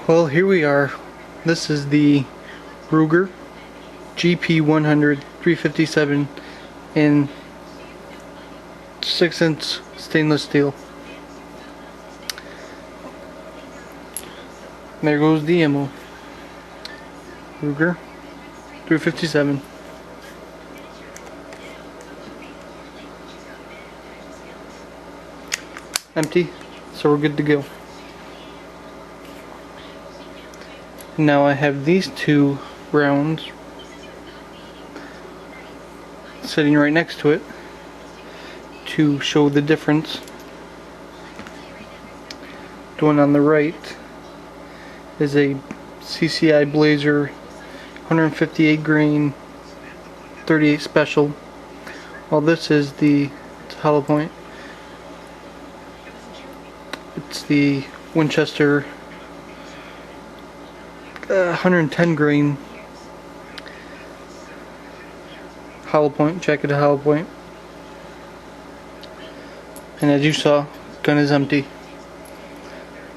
Well, here we are. This is the Ruger GP100 357 in 6-inch stainless steel. There goes the ammo. Ruger 357. Empty, so we're good to go. Now I have these two rounds sitting right next to it to show the difference. The one on the right is a CCI Blazer 158 grain 38 special, while this is the hollow point. It's the Winchester 110 grain hollow point, jacketed hollow point. And as you saw, gun is empty.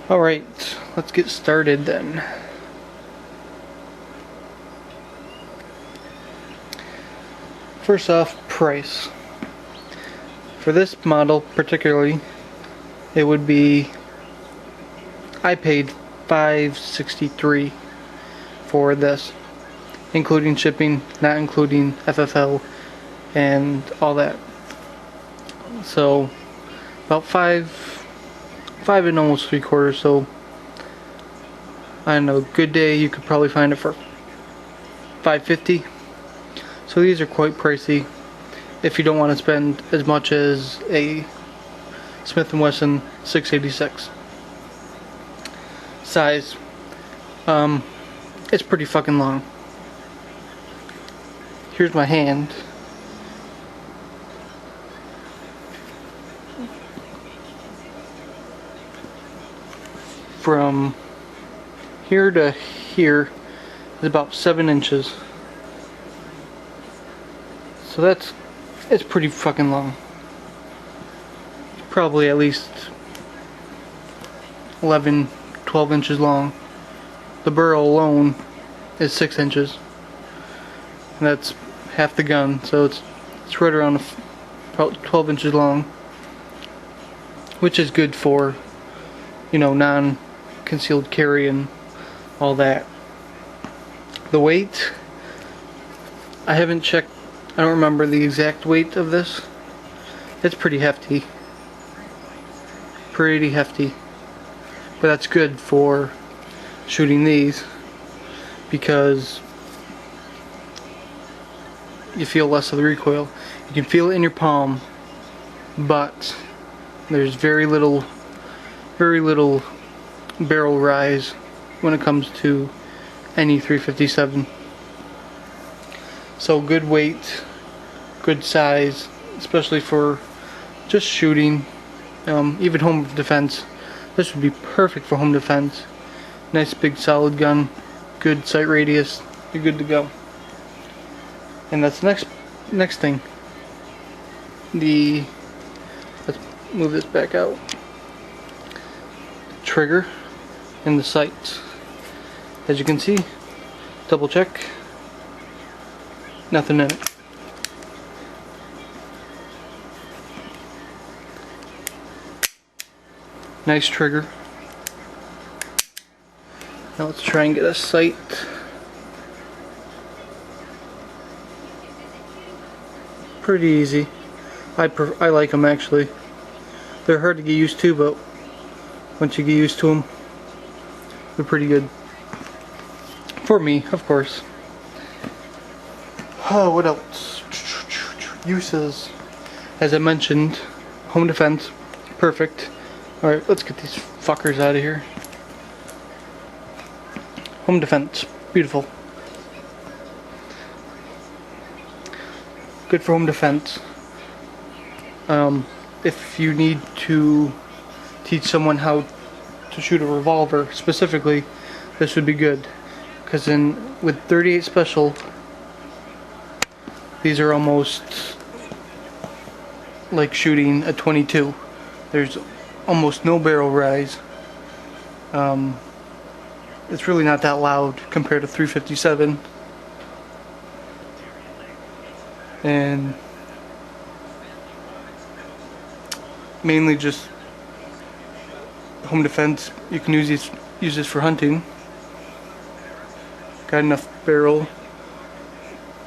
Alright, let's get started then. First off, price. For this model particularly, it would be, I paid $563 for this, including shipping, not including FFL and all that. So about five and almost 3/4. So on a good day you could probably find it for $550. So these are quite pricey if you don't want to spend as much as a Smith & Wesson 686. Size, it's pretty fucking long. Here's my hand. From here to here is about 7 inches. So it's pretty fucking long. Probably at least 11, 12 inches long. The barrel alone is 6 inches. And that's half the gun, so it's right around about 12 inches long. Which is good for, you know, non-concealed carry and all that. The weight, I haven't checked, I don't remember the exact weight of this. It's pretty hefty. Pretty hefty. But that's good for shooting these because you feel less of the recoil. You can feel it in your palm, but there's very little barrel rise when it comes to any 357. So good weight, good size, especially for just shooting, even home defense. This would be perfect for home defense. Nice big solid gun, good sight radius, you're good to go. And that's the next thing. Let's move this back out. Trigger and the sights. As you can see, double check, nothing in it. Nice trigger. Now let's try and get a sight. Pretty easy. I like them actually. They're hard to get used to, but once you get used to them, they're pretty good. For me, of course. Oh, what else? Uses. As I mentioned, home defense, perfect. Alright, let's get these fuckers out of here. Home defense, beautiful. Good for home defense. If you need to teach someone how to shoot a revolver specifically, this would be good. Because with 38 special, these are almost like shooting a 22. There's almost no barrel rise. it's really not that loud compared to 357. And mainly just home defense. You can use this for hunting. Got enough barrel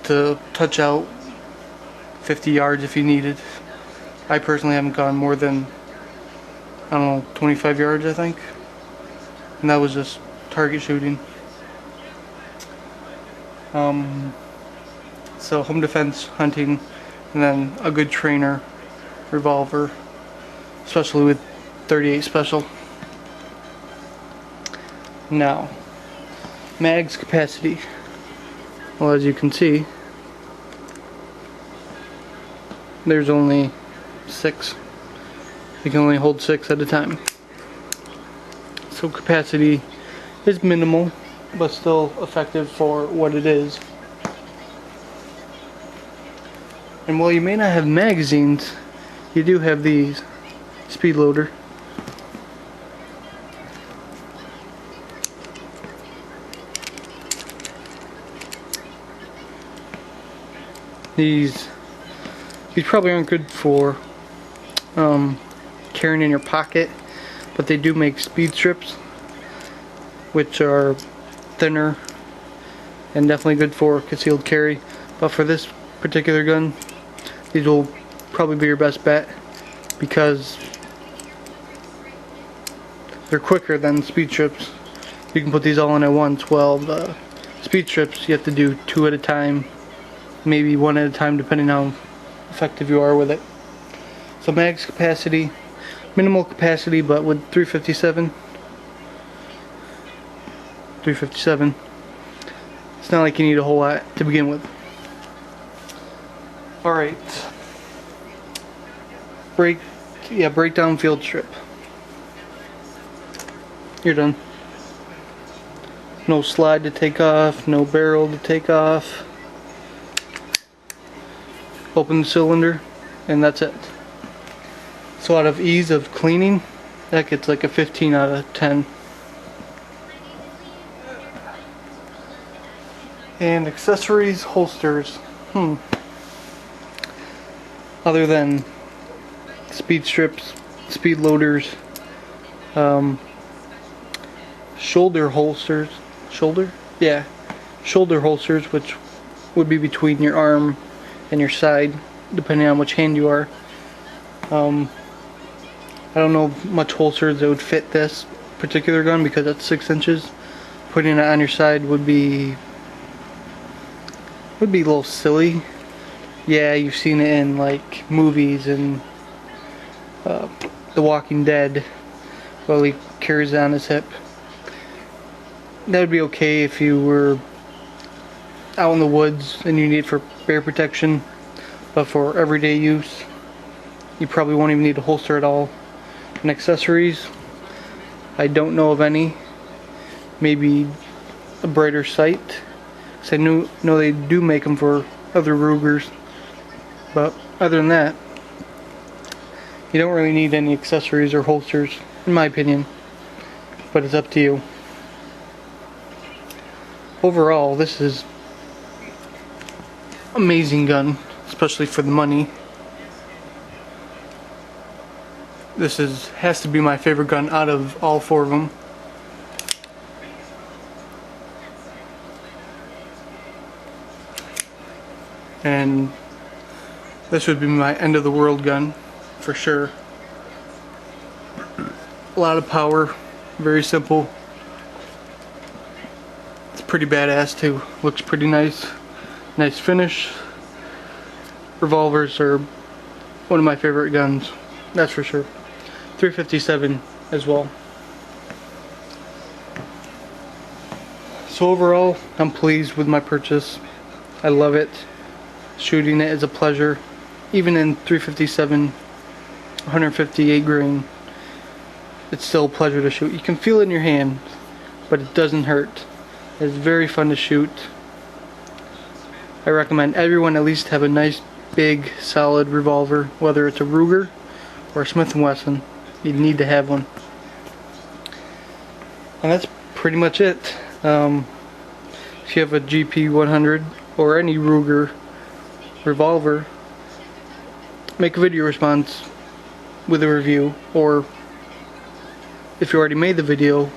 to touch out 50 yards if you need it. I personally haven't gone more than, I don't know, 25 yards I think, and that was just target shooting. So home defense, hunting, and then a good trainer revolver, especially with 38 special. Now, mag's capacity. Well, as you can see, there's only 6. You can only hold 6 at a time. So capacity is minimal, but still effective for what it is. And while you may not have magazines, you do have these. Speed loader. These probably aren't good for carrying in your pocket, but they do make speed strips, which are thinner and definitely good for concealed carry. But for this particular gun, these will probably be your best bet because they're quicker than speed strips. You can put these all in at once. Well, the speed strips you have to do 2 at a time, maybe 1 at a time, depending on how effective you are with it. So mag's capacity, minimal capacity, but with 357, it's not like you need a whole lot to begin with. Alright. Breakdown field strip. You're done. No slide to take off, no barrel to take off. Open the cylinder, and that's it. So out of ease of cleaning, that gets like a 15 out of 10. And accessories, holsters. Other than speed strips, speed loaders, shoulder holsters. Shoulder holsters, which would be between your arm and your side, depending on which hand you are. I don't know much holsters that would fit this particular gun because it's 6 inches. Putting it on your side would be a little silly. Yeah, you've seen it in like movies and The Walking Dead, while he carries it on his hip. That would be okay if you were out in the woods and you need it for bear protection, but for everyday use, you probably won't even need a holster at all. And accessories, I don't know of any. Maybe a brighter sight, because I know they do make them for other Rugers, but other than that, you don't really need any accessories or holsters, in my opinion, but it's up to you. Overall, this is amazing gun, especially for the money. This has to be my favorite gun out of all 4 of them. And this would be my end of the world gun for sure. A lot of power, very simple. It's pretty badass too. Looks pretty nice. Nice finish. Revolvers are one of my favorite guns, that's for sure. 357 as well. So overall, I'm pleased with my purchase. I love it. Shooting it is a pleasure. Even in 357, 158 grain, it's still a pleasure to shoot. You can feel it in your hand, but it doesn't hurt. It's very fun to shoot. I recommend everyone at least have a nice big solid revolver, whether it's a Ruger or a Smith & Wesson. You need to have one. And that's pretty much it. If you have a GP100 or any Ruger revolver, make a video response with a review, or if you already made the video,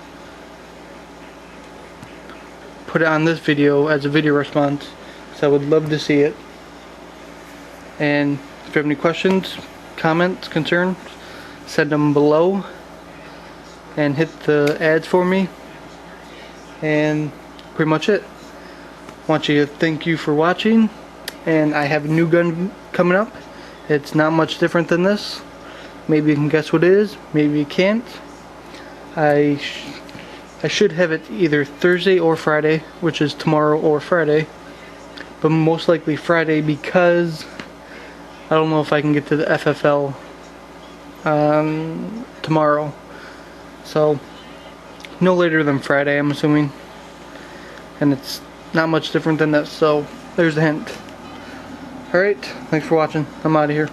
put it on this video as a video response, so I would love to see it. And if you have any questions, comments, concerns, send them below and hit the ads for me. And pretty much it. Want you to thank you for watching, and I have a new gun coming up. It's not much different than this. Maybe you can guess what it is, maybe you can't. I should have it either Thursday or Friday, which is tomorrow or Friday, but most likely Friday, because I don't know if I can get to the FFL tomorrow. So no later than Friday, I'm assuming. And it's not much different than that, so there's the hint. Alright, thanks for watching. I'm out of here.